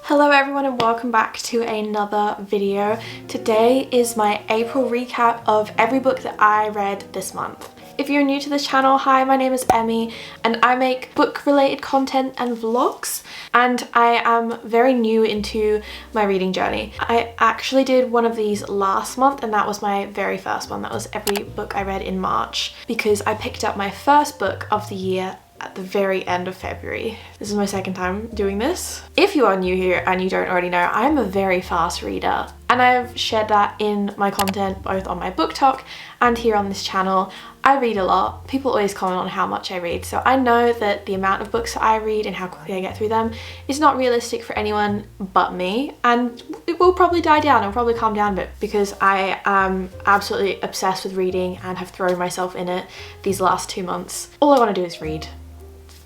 Hello everyone and welcome back to another video. Today is my April recap of every book that I read this month. If you're new to this channel, hi, my name is Emmy and I make book related content and vlogs, and I am very new into my reading journey. I actually did one of these last month and that was my very first one. That was every book I read in March because I picked up my first book of the year at the very end of February. This is my second time doing this. If you are new here and you don't already know, I'm a very fast reader and I've shared that in my content both on my booktok and here on this channel. I read a lot. People always comment on how much I read, so I know that the amount of books that I read and how quickly I get through them is not realistic for anyone but me, and it will probably die down, it'll probably calm down a bit because I am absolutely obsessed with reading and have thrown myself in it these last 2 months. All I want to do is read.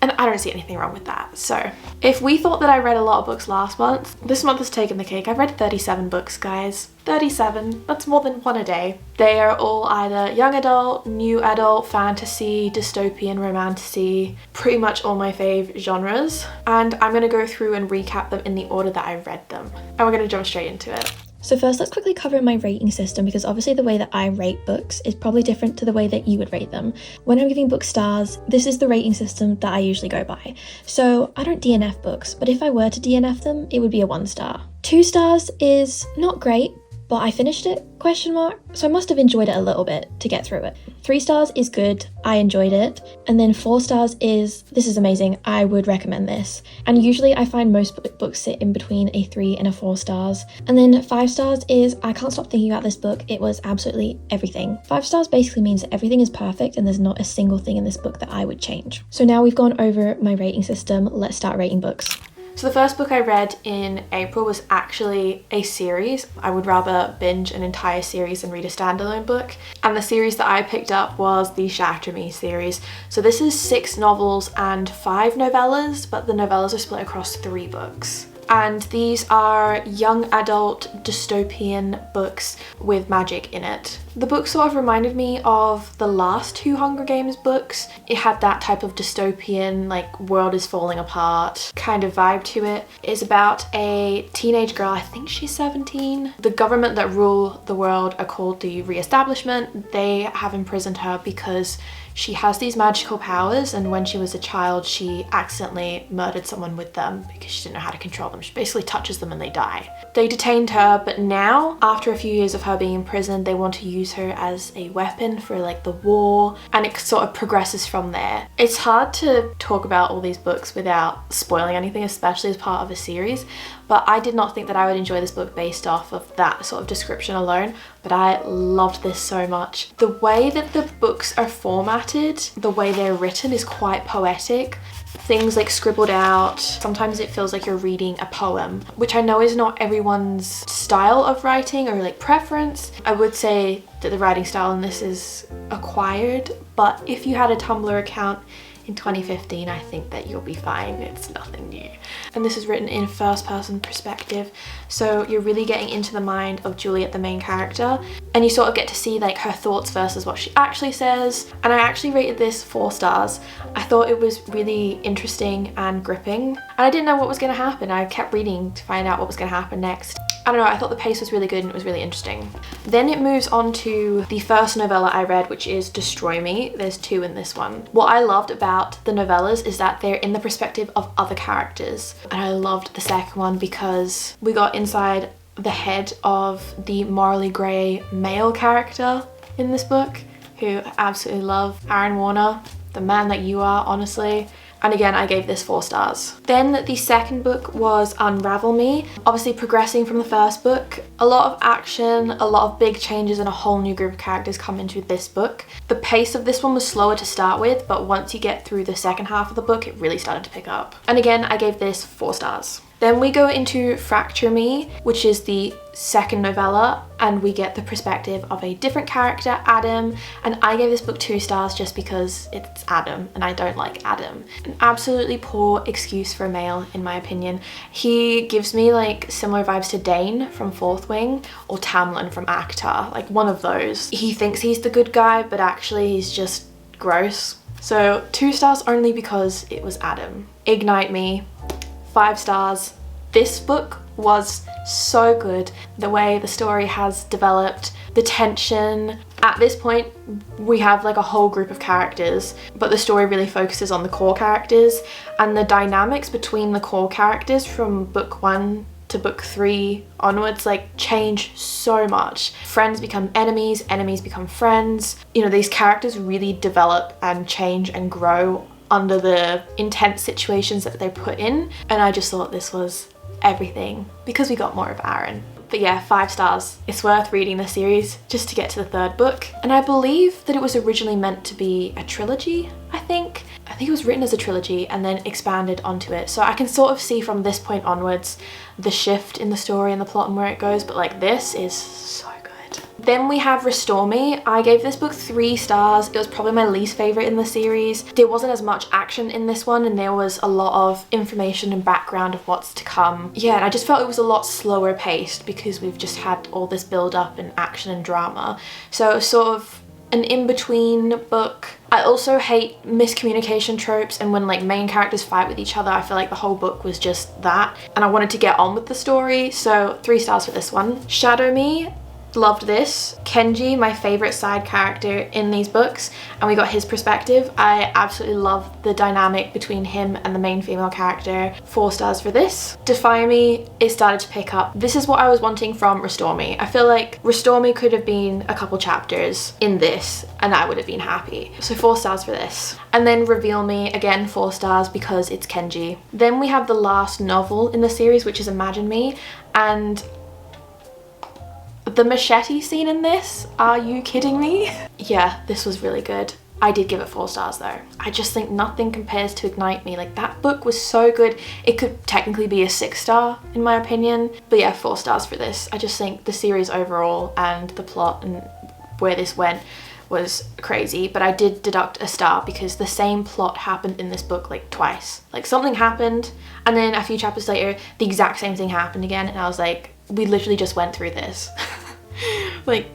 And I don't see anything wrong with that. So if we thought that I read a lot of books last month, this month has taken the cake. I've read 37 books, guys. 37. That's more than one a day. They are all either young adult, new adult, fantasy, dystopian, romantasy, pretty much all my fave genres. And I'm going to go through and recap them in the order that I read them. And we're going to jump straight into it. So first, let's quickly cover my rating system, because obviously the way that I rate books is probably different to the way that you would rate them. When I'm giving books stars, this is the rating system that I usually go by. So I don't DNF books, but if I were to DNF them, it would be a 1 star. 2 stars is not great, but I finished it, ? So I must have enjoyed it a little bit to get through it. 3 stars is good, I enjoyed it. And then 4 stars is, this is amazing, I would recommend this. And usually I find most books sit in between a 3 and a 4 stars. And then 5 stars is, I can't stop thinking about this book, it was absolutely everything. 5 stars basically means that everything is perfect and there's not a single thing in this book that I would change. So now we've gone over my rating system, let's start rating books. So the first book I read in April was actually a series. I would rather binge an entire series than read a standalone book. And the series that I picked up was the Shatter series. So this is 6 novels and 5 novellas, but the novellas are split across 3 books. And these are young adult dystopian books with magic in it. The book sort of reminded me of the last 2 Hunger Games books. It had that type of dystopian, like world is falling apart kind of vibe to it. It's about a teenage girl, I think she's 17. The government that rule the world are called the Re-establishment. They have imprisoned her because she has these magical powers, and when she was a child she accidentally murdered someone with them because she didn't know how to control them. She basically touches them and they die. They detained her, but now after a few years of her being in prison they want to use her as a weapon for like the war, and it sort of progresses from there. It's hard to talk about all these books without spoiling anything, especially as part of a series, but I did not think that I would enjoy this book based off of that sort of description alone, but I loved this so much. The way that the books are formatted, the way they're written is quite poetic. Things like scribbled out, sometimes it feels like you're reading a poem, which I know is not everyone's style of writing or like preference. I would say that the writing style in this is acquired, but if you had a Tumblr account in 2015, I think that you'll be fine. It's nothing new. And this is written in first person perspective, so you're really getting into the mind of Juliet, the main character, and you sort of get to see like her thoughts versus what she actually says. And I actually rated this 4 stars. I thought it was really interesting and gripping, and I didn't know what was going to happen. I kept reading to find out what was going to happen next. I don't know, I thought the pace was really good and it was really interesting. Then it moves on to the first novella I read, which is Destroy Me. There's 2 in this one. What I loved about the novellas is that they're in the perspective of other characters. And I loved the second one because we got inside the head of the morally grey male character in this book, who I absolutely love. Aaron Warner, the man that you are, honestly. And again, I gave this 4 stars. Then the second book was Unravel Me. Obviously progressing from the first book, a lot of action, a lot of big changes, and a whole new group of characters come into this book. The pace of this one was slower to start with, but once you get through the second half of the book, it really started to pick up. And again, I gave this 4 stars. Then we go into Fracture Me, which is the second novella, and we get the perspective of a different character, Adam, and I gave this book 2 stars just because it's Adam and I don't like Adam. An absolutely poor excuse for a male, in my opinion. He gives me like similar vibes to Dane from Fourth Wing or Tamlin from ACTA, like one of those. He thinks he's the good guy, but actually he's just gross. So 2 stars only because it was Adam. Ignite Me, 5 stars. This book was so good. The way the story has developed, the tension. At this point, we have like a whole group of characters, but the story really focuses on the core characters, and the dynamics between the core characters from book 1 to book 3 onwards like change so much. Friends become enemies, enemies become friends. You know, these characters really develop and change and grow under the intense situations that they're put in, and I just thought this was everything because we got more of Aaron. But yeah, 5 stars. It's worth reading the series just to get to the 3rd book. And I believe that it was originally meant to be a trilogy, I think. It was written as a trilogy and then expanded onto it. So I can sort of see from this point onwards the shift in the story and the plot and where it goes, but like this is so good. Then we have Restore Me. I gave this book 3 stars. It was probably my least favorite in the series. There wasn't as much action in this one, and there was a lot of information and background of what's to come. Yeah, and I just felt it was a lot slower paced because we've just had all this build up and action and drama. So it was sort of an in-between book. I also hate miscommunication tropes, and when like main characters fight with each other, I feel like the whole book was just that, and I wanted to get on with the story, so 3 stars for this one. Shadow Me. Loved this. Kenji, my favorite side character in these books, and we got his perspective. I absolutely love the dynamic between him and the main female character. 4 stars for this. Defy Me, it started to pick up. This is what I was wanting from Restore Me. I feel like Restore Me could have been a couple chapters in this and I would have been happy. So 4 stars for this. And then Reveal Me, again 4 stars because it's Kenji. Then we have the last novel in the series, which is Imagine Me, and the machete scene in this, are you kidding me? Yeah, this was really good. I did give it 4 stars though. I just think nothing compares to Ignite Me. Like, that book was so good. It could technically be a 6 star in my opinion. But yeah, 4 stars for this. I just think the series overall and the plot and where this went was crazy, but I did deduct a star because the same plot happened in this book like twice. Like, something happened and then a few chapters later the exact same thing happened again, and I was like, we literally just went through this. Like,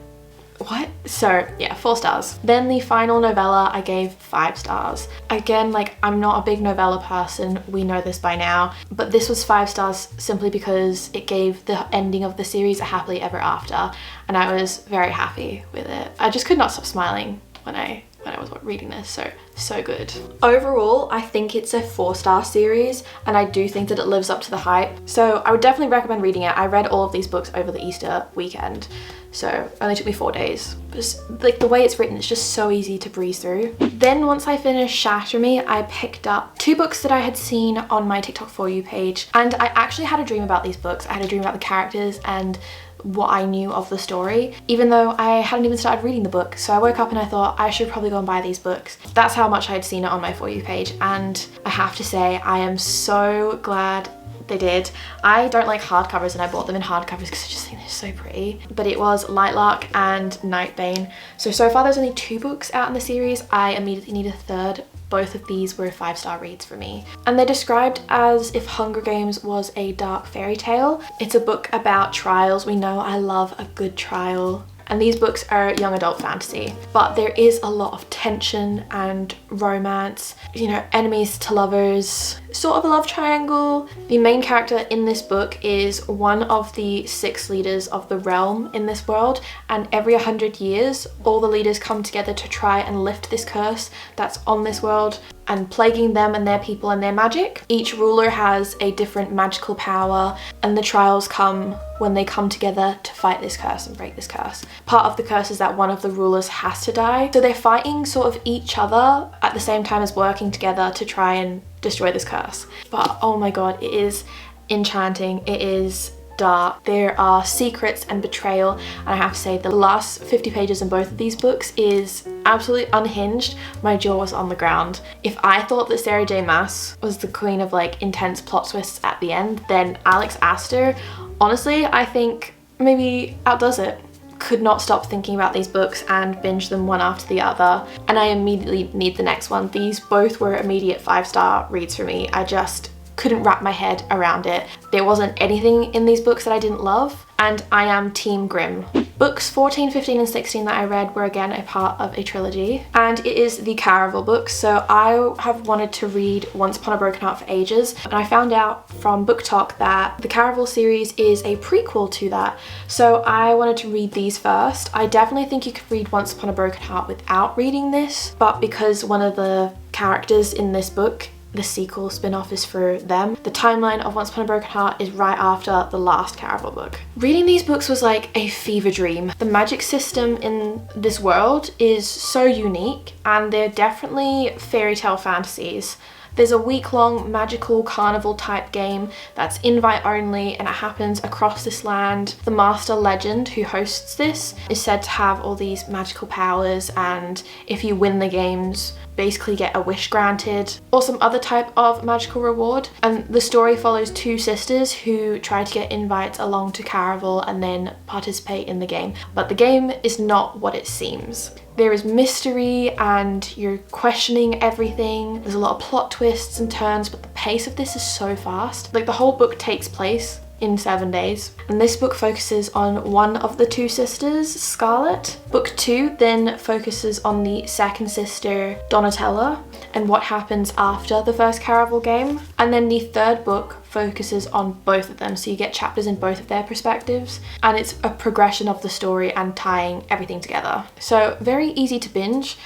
what? So yeah, 4 stars. Then the final novella I gave 5 stars. Again, like, I'm not a big novella person, we know this by now, but this was 5 stars simply because it gave the ending of the series a happily ever after, and I was very happy with it. I just could not stop smiling when I was reading this, so good. Overall, I think it's a 4-star series, and I do think that it lives up to the hype. So I would definitely recommend reading it. I read all of these books over the Easter weekend, so it only took me 4 days. But like, the way it's written, it's just so easy to breeze through. Then once I finished Shatter Me, I picked up 2 books that I had seen on my TikTok For You page, and I actually had a dream about these books. I had a dream about the characters and what I knew of the story, even though I hadn't even started reading the book. So I woke up and I thought I should probably go and buy these books. That's how much I had seen it on my For You page, and I have to say I am so glad they did. I don't like hardcovers, and I bought them in hardcovers because I just think they're so pretty. But it was Lightlark and Nightbane. So far there's only 2 books out in the series. I immediately need a 3rd. Both of these were 5-star reads for me. And they're described as if Hunger Games was a dark fairy tale. It's a book about trials. We know I love a good trial. And these books are young adult fantasy, but there is a lot of tension and romance, you know, enemies to lovers, sort of a love triangle. The main character in this book is one of the 6 leaders of the realm in this world, and every 100 years all the leaders come together to try and lift this curse that's on this world and plaguing them and their people and their magic. Each ruler has a different magical power, and the trials come when they come together to fight this curse and break this curse. Part of the curse is that one of the rulers has to die, so they're fighting sort of each other at the same time as working together to try and destroy this curse. But oh my god, it is enchanting. It is dark. There are secrets and betrayal, and I have to say the last 50 pages in both of these books is absolutely unhinged. My jaw was on the ground. If I thought that Sarah J Maas was the queen of like intense plot twists at the end, then Alex Astor, honestly, I think maybe outdoes it. Could not stop thinking about these books and binge them one after the other, and I immediately need the next one. These both were immediate 5-star reads for me. I just couldn't wrap my head around it. There wasn't anything in these books that I didn't love, and I am Team Grimm. Books 14, 15 and 16 that I read were again a part of a trilogy, and it is the Caraval books. So I have wanted to read Once Upon a Broken Heart for ages, and I found out from BookTok that the Caraval series is a prequel to that. So I wanted to read these first. I definitely think you could read Once Upon a Broken Heart without reading this, but because one of the characters in this book, the sequel spin-off, is for them, the timeline of Once Upon a Broken Heart is right after the last Caraval book. Reading these books was like a fever dream. The magic system in this world is so unique, and they're definitely fairy tale fantasies. There's a week-long magical carnival type game that's invite only, and it happens across this land. The master legend who hosts this is said to have all these magical powers, and if you win the games, basically get a wish granted or some other type of magical reward. And the story follows two sisters who try to get invites along to Caraval and then participate in the game. But the game is not what it seems. There is mystery and you're questioning everything. There's a lot of plot twists and turns, but the pace of this is so fast. Like, the whole book takes place in 7 days. And this book focuses on one of the two sisters, Scarlet. Book 2 then focuses on the second sister, Donatella, and what happens after the first Caraval game. And then the third book focuses on both of them, so you get chapters in both of their perspectives, and it's a progression of the story and tying everything together. So very easy to binge,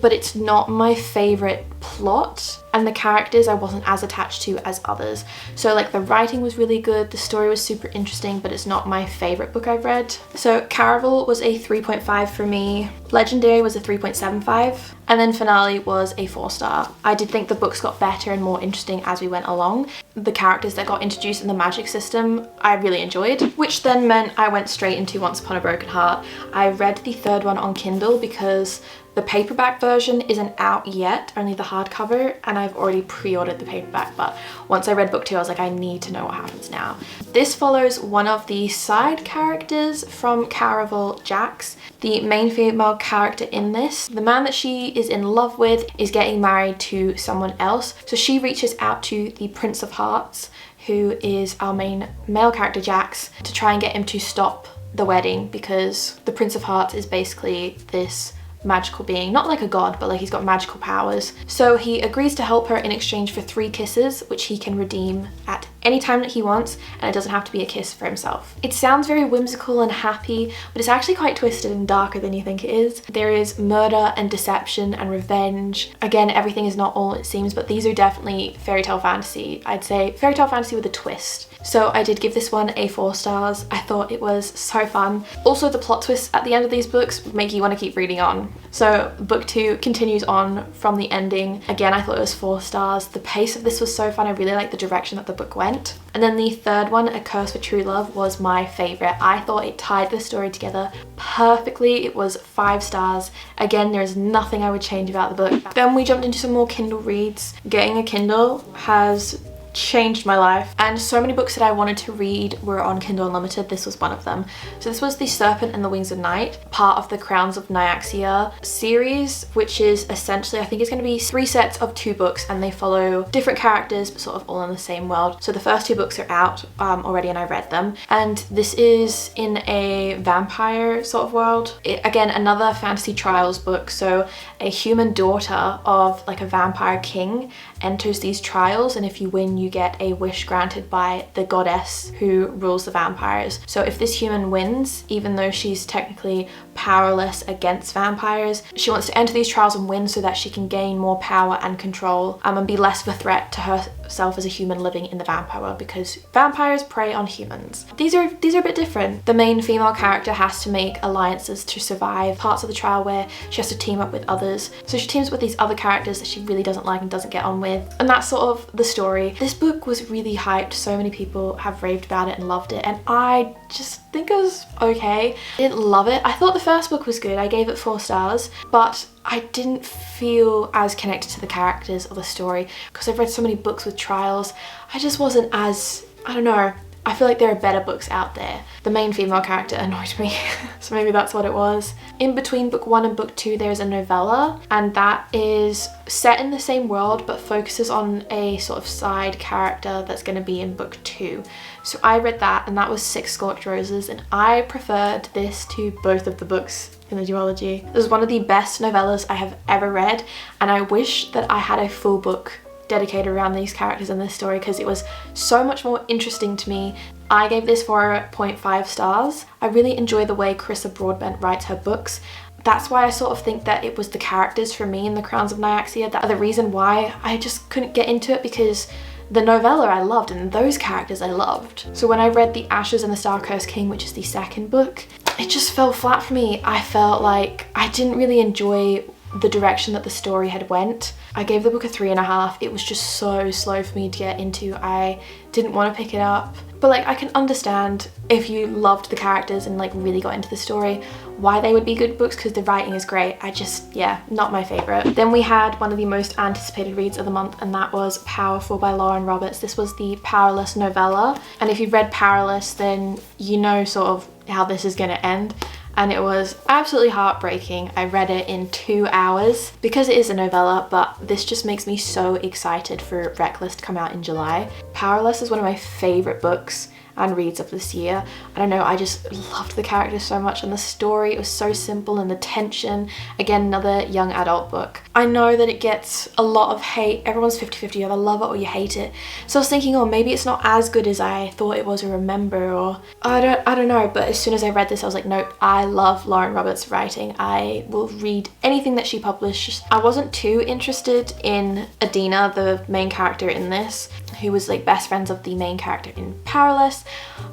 but it's not my favorite plot, and the characters I wasn't as attached to as others. So like, the writing was really good, the story was super interesting, but it's not my favorite book I've read. So Caraval was a 3.5 for me, Legendary was a 3.75, and then Finale was a 4-star. I did think the books got better and more interesting as we went along. The characters that got introduced in the magic system I really enjoyed, which then meant I went straight into Once Upon a Broken Heart. I read the third one on Kindle because the paperback version isn't out yet, only the hardcover, and I've already pre-ordered the paperback, but once I read book 2 I was like, I need to know what happens now. This follows one of the side characters from Caraval, Jax. The main female character in this, the man that she is in love with is getting married to someone else, so she reaches out to the Prince of Hearts, who is our main male character, Jax, to try and get him to stop the wedding, because the Prince of Hearts is basically this magical being, not like a god, but like he's got magical powers. So he agrees to help her in exchange for 3 kisses, which he can redeem at any time that he wants, and it doesn't have to be a kiss for himself. It sounds very whimsical and happy, but it's actually quite twisted and darker than you think it is. There is murder and deception and revenge. Again, everything is not all it seems, but these are definitely fairy tale fantasy. I'd say fairy tale fantasy with a twist. So I did give this one a 4 stars. I thought it was so fun. Also, the plot twists at the end of these books make you want to keep reading on. So book 2 continues on from the ending. Again, I thought it was 4 stars. The pace of this was so fun. I really liked the direction that the book went. And then the third one, A Curse for True Love, was my favorite. I thought it tied the story together perfectly. It was 5 stars. Again, there is nothing I would change about the book. Then we jumped into some more Kindle reads. Getting a Kindle has changed my life, and so many books that I wanted to read were on Kindle Unlimited. This was one of them. So this was The Serpent and the Wings of Night, part of the Crowns of Nyaxia series, which is essentially, I think it's going to be 3 sets of 2 books, and they follow different characters but sort of all in the same world. So the first 2 books are out already, and I read them, and this is in a vampire sort of world. Again, another fantasy trials book. So a human daughter of like a vampire king enters these trials, and if you win, you get a wish granted by the goddess who rules the vampires. So if this human wins, even though she's technically powerless against vampires, she wants to enter these trials and win so that she can gain more power and control, and be less of a threat to herself as a human living in the vampire world, because vampires prey on humans. These are a bit different. The main female character has to make alliances to survive parts of the trial where she has to team up with others. So she teams up with these other characters that she really doesn't like and doesn't get on with, and that's sort of the story. This book was really hyped. So many people have raved about it and loved it, and I just think it was okay. I didn't love it. I thought the first book was good. I gave it 4 stars, but I didn't feel as connected to the characters or the story because I've read so many books with trials. I just wasn't as, I don't know, I feel like there are better books out there. The main female character annoyed me, so maybe that's what it was. In between book 1 and book 2 there's a novella, and that is set in the same world but focuses on a sort of side character that's going to be in book 2. So I read that, and that was 6 Scorched Roses, and I preferred this to both of the books in the duology. It was one of the best novellas I have ever read, and I wish that I had a full book dedicated around these characters in this story because it was so much more interesting to me. I gave this 4.5 stars. I really enjoy the way Carissa Broadbent writes her books. That's why I sort of think that it was the characters for me in The Crowns of Nyaxia that are the reason why I just couldn't get into it, because the novella I loved and those characters I loved. So when I read The Ashes and the Star-Cursed King, which is the second book, it just fell flat for me. I felt like I didn't really enjoy the direction that the story had went. I gave the book a 3.5. It was just so slow for me to get into. I didn't want to pick it up. But like, I can understand if you loved the characters and like really got into the story, why they would be good books, because the writing is great. I just, yeah, not my favorite. Then we had one of the most anticipated reads of the month, and that was Powerful by Lauren Roberts. This was the Powerless novella, and if you've read Powerless, then you know sort of how this is going to end. And it was absolutely heartbreaking. I read it in 2 hours because it is a novella, but this just makes me so excited for Reckless to come out in July. Powerless is one of my favorite books and reads of this year. I don't know, I just loved the characters so much, and the story, it was so simple, and the tension. Again, another young adult book. I know that it gets a lot of hate. Everyone's 50-50, you either love it or you hate it. So I was thinking, oh, maybe it's not as good as I thought it was or remember, or I don't know. But as soon as I read this, I was like, nope, I love Lauren Roberts' writing. I will read anything that she published. I wasn't too interested in Adina, the main character in this, who was like best friends of the main character in Powerless,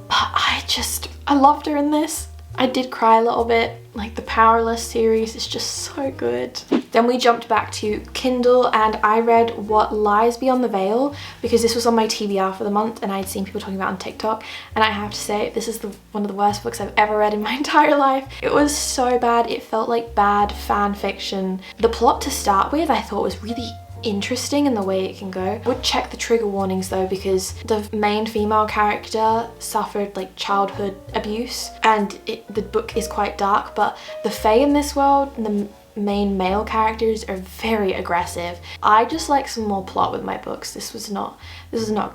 but I loved her in this. I did cry a little bit. Like, the Powerless series is just so good. Then we jumped back to Kindle, and I read What Lies Beyond the Veil because this was on my TBR for the month and I'd seen people talking about it on TikTok, and I have to say this is one of the worst books I've ever read in my entire life. It was so bad. It felt like bad fan fiction. The plot to start with I thought was really interesting in the way it can go. I would check the trigger warnings though, because the main female character suffered like childhood abuse, and the book is quite dark, but the fae in this world and the main male characters are very aggressive. I just like some more plot with my books. This was not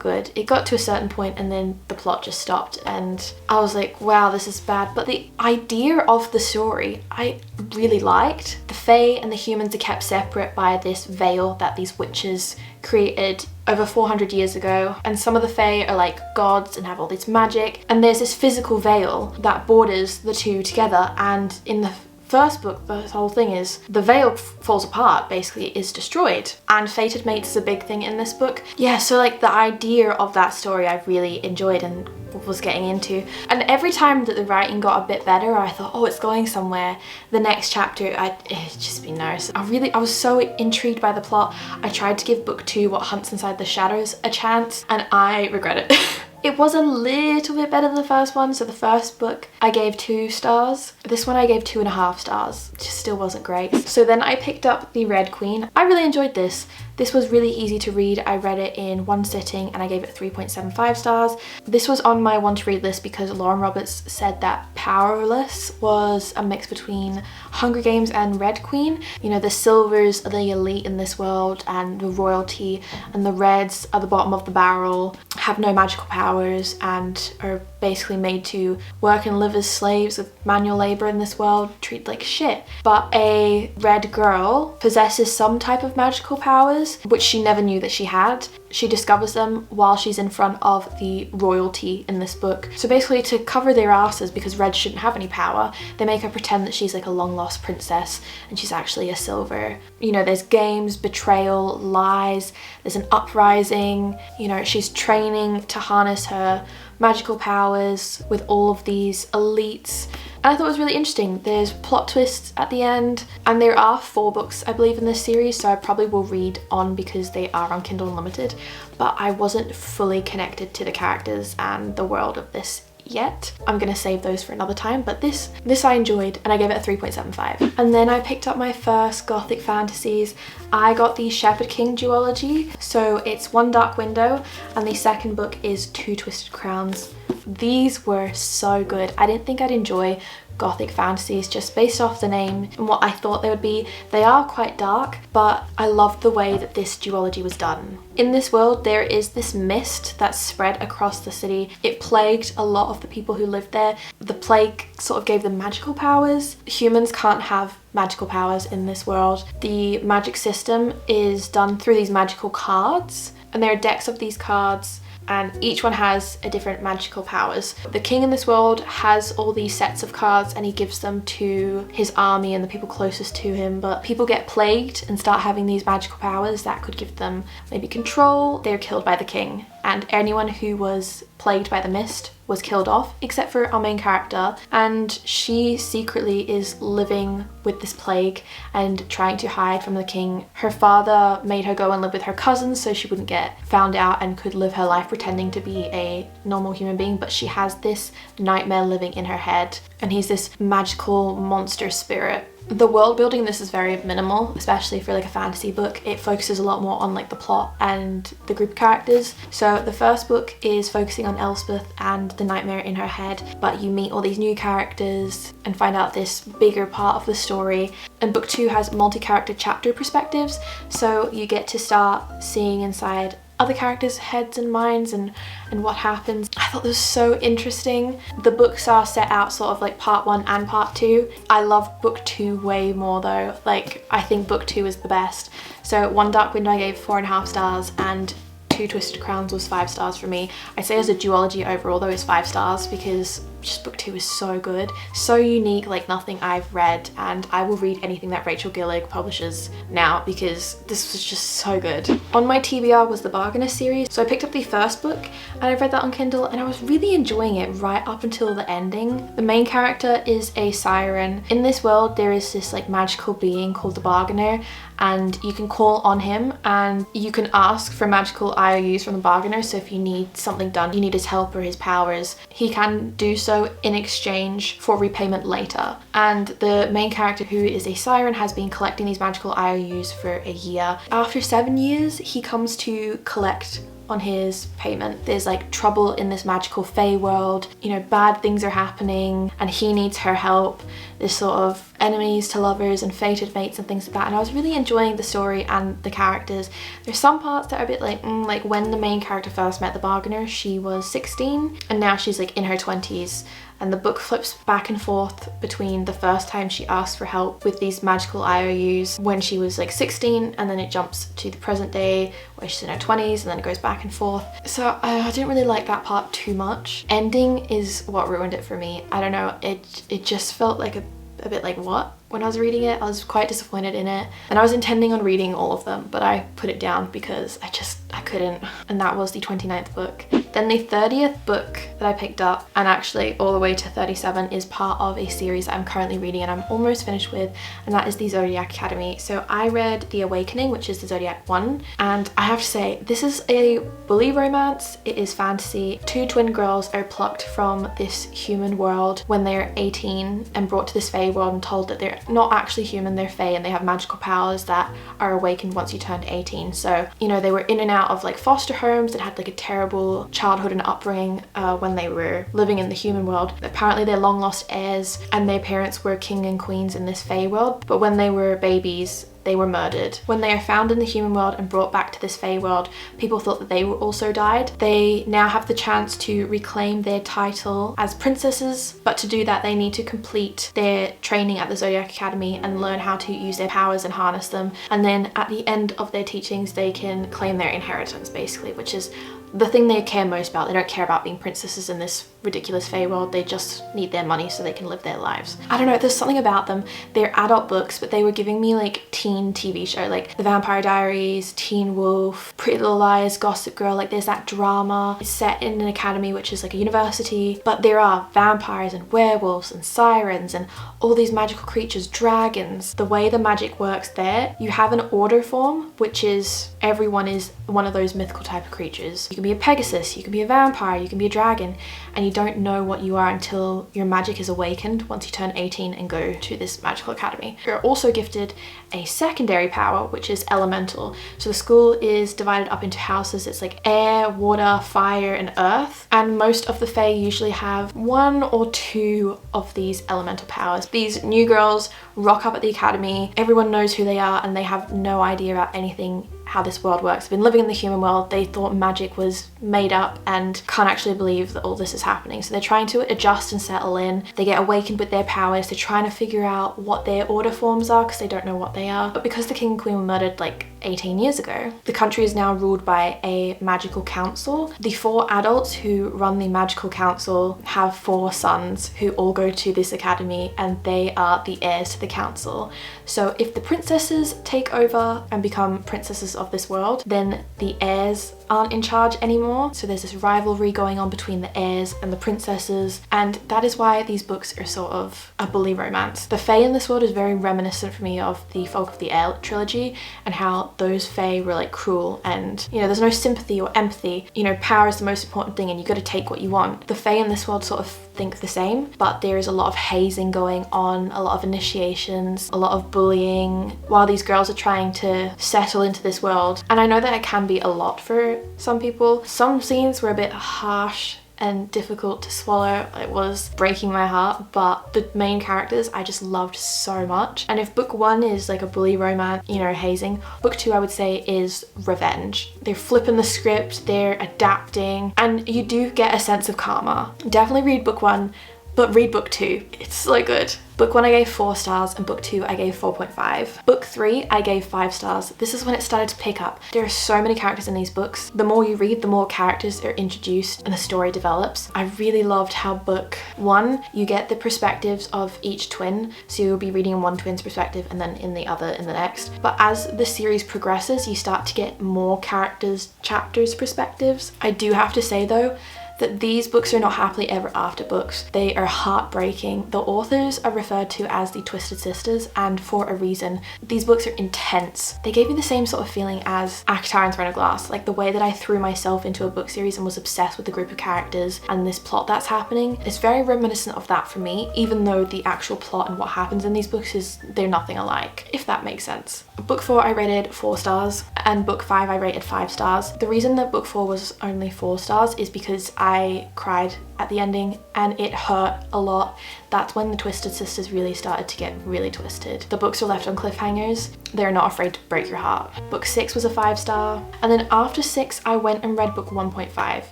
good. It got to a certain point and then the plot just stopped, and I was like, wow, this is bad. But the idea of the story I really liked. The fae and the humans are kept separate by this veil that these witches created over 400 years ago, and some of the fae are like gods and have all this magic, and there's this physical veil that borders the two together. And in the first book, the whole thing is the veil falls apart, basically is destroyed, and fated mates is a big thing in this book. Yeah, so like the idea of that story I really enjoyed and was getting into, and every time that the writing got a bit better, I thought, oh, it's going somewhere. The next chapter, it's just been nice. I was so intrigued by the plot. I tried to give book 2, What Hunts Inside the Shadows, a chance, and I regret it. It was a little bit better than the first one. So the first book I gave 2 stars. This one I gave 2.5 stars. It just still wasn't great. So then I picked up The Red Queen. I really enjoyed this. This was really easy to read. I read it in one sitting and I gave it 3.75 stars. This was on my want to read list because Lauren Roberts said that Powerless was a mix between Hunger Games and Red Queen. You know, the silvers are the elite in this world and the royalty, and the reds are the bottom of the barrel, have no magical powers, and are basically made to work and live as slaves with manual labor in this world, treated like shit. But a red girl possesses some type of magical powers, which she never knew that she had. She discovers them while she's in front of the royalty in this book. So basically, to cover their asses, because red shouldn't have any power, they make her pretend that she's like a long lost princess and she's actually a silver. You know, there's games, betrayal, lies, there's an uprising. You know, she's training to harness her magical powers with all of these elites. And I thought it was really interesting. There's plot twists at the end, and there are 4 books I believe in this series, so I probably will read on because they are on Kindle Unlimited, but I wasn't fully connected to the characters and the world of this yet. I'm gonna save those for another time, but this I enjoyed, and I gave it a 3.75. And then I picked up my first gothic fantasies. I got the Shepherd King duology, so it's One Dark Window and the second book is Two Twisted Crowns. These were so good. I didn't think I'd enjoy gothic fantasies just based off the name and what I thought they would be. They are quite dark, but I loved the way that this duology was done. In this world, there is this mist that's spread across the city. It plagued a lot of the people who lived there. The plague sort of gave them magical powers. Humans can't have magical powers in this world. The magic system is done through these magical cards, and there are decks of these cards, and each one has a different magical powers. The king in this world has all these sets of cards and he gives them to his army and the people closest to him, but people get plagued and start having these magical powers that could give them maybe control. They're killed by the king, and anyone who was plagued by the mist was killed off, except for our main character, and she secretly is living with this plague and trying to hide from the king. Her father made her go and live with her cousins so she wouldn't get found out and could live her life pretending to be a normal human being, but she has this nightmare living in her head, and he's this magical monster spirit. The world building in this is very minimal, especially for like a fantasy book. It focuses a lot more on like the plot and the group of characters. So the first book is focusing on Elspeth and the nightmare in her head, but you meet all these new characters and find out this bigger part of the story. And book 2 has multi-character chapter perspectives, so you get to start seeing inside other characters' heads and minds and what happens. I thought this was so interesting. The books are set out sort of like part 1 and part 2. I love book 2 way more though. Like, I think book 2 is the best. So One Dark Window I gave 4.5 stars, and Two Twisted Crowns was 5 stars for me. I'd say as a duology overall though it's 5 stars because just book 2 is so good, so unique, like nothing I've read, and I will read anything that Rachel Gillig publishes now because this was just so good. On my TBR was the Bargainer series, so I picked up the first book and I read that on Kindle and I was really enjoying it right up until the ending. The main character is a siren. In this world there is this like magical being called the Bargainer, and you can call on him and you can ask for magical IOUs from the Bargainer. So if you need something done, you need his help or his powers, he can do so in exchange for repayment later. And the main character, who is a siren, has been collecting these magical IOUs for a year. After 7 years, he comes to collect on his payment. There's like trouble in this magical fae world, you know, bad things are happening and he needs her help. There's sort of enemies to lovers and fated mates and things like that, and I was really enjoying the story and the characters. There's some parts that are a bit like when the main character first met the Bargainer, she was 16 and now she's like in her 20s, and the book flips back and forth between the first time she asked for help with these magical IOUs when she was like 16, and then it jumps to the present day where she's in her 20s, and then it goes back and forth. So I didn't really like that part too much. Ending is what ruined it for me. I don't know, it just felt like a bit like what? When I was reading it, I was quite disappointed in it, and I was intending on reading all of them, but I put it down because I couldn't, and that was the 29th book. Then the 30th book that I picked up, and actually all the way to 37, is part of a series that I'm currently reading and I'm almost finished with, and that is the Zodiac Academy. So I read The Awakening, which is the Zodiac one, and I have to say, this is a bully romance. It is fantasy. 2 twin girls are plucked from this human world when they're 18 and brought to this fae world and told that they're not actually human, they're fae, and they have magical powers that are awakened once you turned 18. So, you know, they were in and out of like foster homes and had like a terrible childhood and upbringing when they were living in the human world. Apparently they're long lost heirs and their parents were king and queens in this fae world, but when they were babies they were murdered. When they are found in the human world and brought back to this fae world, people thought that they were also died. They now have the chance to reclaim their title as princesses, but to do that they need to complete their training at the Zodiac Academy and learn how to use their powers and harness them, and then at the end of their teachings they can claim their inheritance basically, which is the thing they care most about. They don't care about being princesses in this ridiculous fae world, they just need their money so they can live their lives. I don't know, there's something about them. They're adult books, but they were giving me like teen TV show, like The Vampire Diaries, Teen Wolf, Pretty Little Liars, Gossip Girl. Like there's that drama. It's set in an academy which is like a university, but there are vampires and werewolves and sirens and all these magical creatures, dragons. The way the magic works there, you have an order form, which is everyone is one of those mythical type of creatures. You can be a Pegasus, you can be a vampire, you can be a dragon, and you don't know what you are until your magic is awakened once you turn 18 and go to this magical academy. You're also gifted a secondary power, which is elemental. So the school is divided up into houses. It's like air, water, fire, and earth. And most of the Fae usually have 1 or 2 of these elemental powers. These new girls rock up at the academy. Everyone knows who they are and they have no idea about anything, how this world works. They've been living in the human world. They thought magic was made up and can't actually believe that all this is happening. So they're trying to adjust and settle in. They get awakened with their powers. They're trying to figure out what their order forms are because they don't know what they are. But because the king and queen were murdered like 18 years ago, the country is now ruled by a magical council. The 4 adults who run the magical council have 4 sons who all go to this academy, and they are the heirs to the council. So if the princesses take over and become princesses of this world, then the heirs aren't in charge anymore. So there's this rivalry going on between the heirs and the princesses, and that is why these books are sort of a bully romance. The Fae in this world is very reminiscent for me of the Folk of the Air trilogy, and how those Fae were like cruel, and you know, there's no sympathy or empathy. You know, power is the most important thing and you got to take what you want. The Fae in this world sort of think the same, but there is a lot of hazing going on, a lot of initiations, a lot of bullying while these girls are trying to settle into this world. And I know that it can be a lot for some people. Some scenes were a bit harsh and difficult to swallow. It was breaking my heart, but the main characters I just loved so much. And if book 1 is like a bully romance, you know, hazing, book 2 I would say is revenge. They're flipping the script, they're adapting, and you do get a sense of karma. Definitely read book 1, but read book 2. It's so good. Book 1 I gave 4 stars and book 2 I gave 4.5. Book 3 I gave 5 stars. This is when it started to pick up. There are so many characters in these books. The more you read, the more characters are introduced and the story develops. I really loved how book 1, you get the perspectives of each twin. So you'll be reading in one twin's perspective and then in the other in the next. But as the series progresses, you start to get more characters, chapters, perspectives. I do have to say though, that these books are not happily ever after books. They are heartbreaking. The authors are referred to as the Twisted Sisters, and for a reason. These books are intense. They gave me the same sort of feeling as Akatar and Throne of Glass, like the way that I threw myself into a book series and was obsessed with the group of characters and this plot that's happening. It's very reminiscent of that for me, even though the actual plot and what happens in these books they're nothing alike, if that makes sense. Book 4 I rated 4 stars and book 5 I rated 5 stars. The reason that book 4 was only 4 stars is because I cried at the ending and it hurt a lot. That's when the Twisted Sisters really started to get really twisted. The books are left on cliffhangers. They're not afraid to break your heart. Book 6 was a 5 star. And then after 6, I went and read book 1.5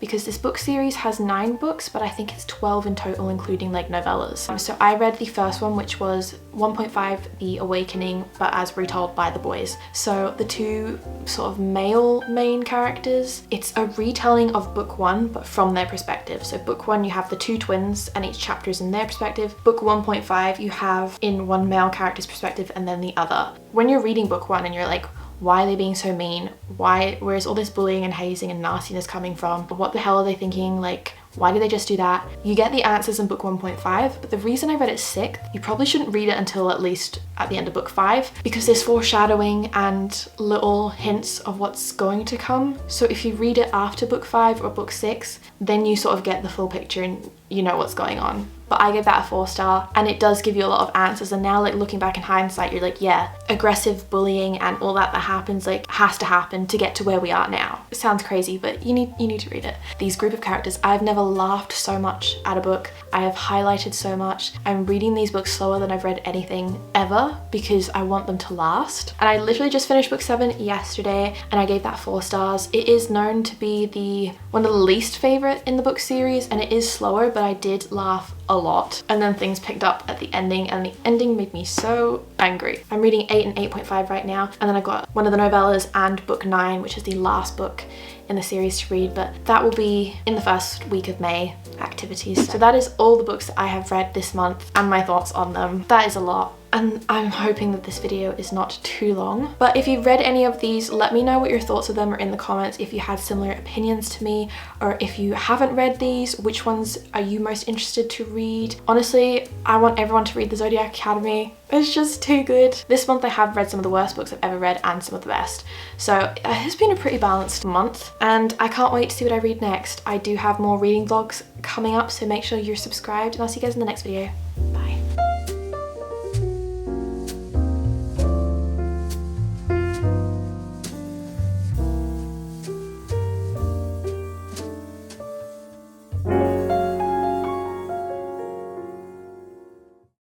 because this book series has 9 books, but I think it's 12 in total, including like novellas. So I read the first one, which was 1.5, The Awakening, but as retold by the boys. So the 2 sort of male main characters, it's a retelling of book 1, but from their perspective. So book 1, you have the 2 twins and each chapter is in their perspective. Book 1.5, you have in one male character's perspective and then the other. When you're reading book 1 and you're like, why are they being so mean? Where's all this bullying and hazing and nastiness coming from? What the hell are they thinking? Like, why did they just do that? You get the answers in book 1.5, but the reason I read it sick, you probably shouldn't read it until at least at the end of book 5, because there's foreshadowing and little hints of what's going to come. So if you read it after book 5 or book 6, then you sort of get the full picture and you know what's going on. But I gave that a 4 star, and it does give you a lot of answers, and now like looking back in hindsight, you're like, yeah, aggressive bullying and all that happens like has to happen to get to where we are now. It sounds crazy, but you need to read it. These group of characters, I've never laughed so much at a book. I have highlighted so much. I'm reading these books slower than I've read anything ever because I want them to last. And I literally just finished book 7 yesterday and I gave that 4 stars. It is known to be one of the least favorite in the book series, and it is slower, but I did laugh a lot. And then things picked up at the ending, and the ending made me so angry. I'm reading 8 and 8.5 right now, and then I've got one of the novellas and book 9, which is the last book in the series to read, but that will be in the first week of May activities. So that is all the books that I have read this month and my thoughts on them. That is a lot. and I'm hoping that this video is not too long. But if you've read any of these, let me know what your thoughts of them are in the comments. If you had similar opinions to me, or if you haven't read these, which ones are you most interested to read? Honestly, I want everyone to read the Zodiac Academy. It's just too good. This month I have read some of the worst books I've ever read and some of the best. So it has been a pretty balanced month, and I can't wait to see what I read next. I do have more reading vlogs coming up, so make sure you're subscribed, and I'll see you guys in the next video.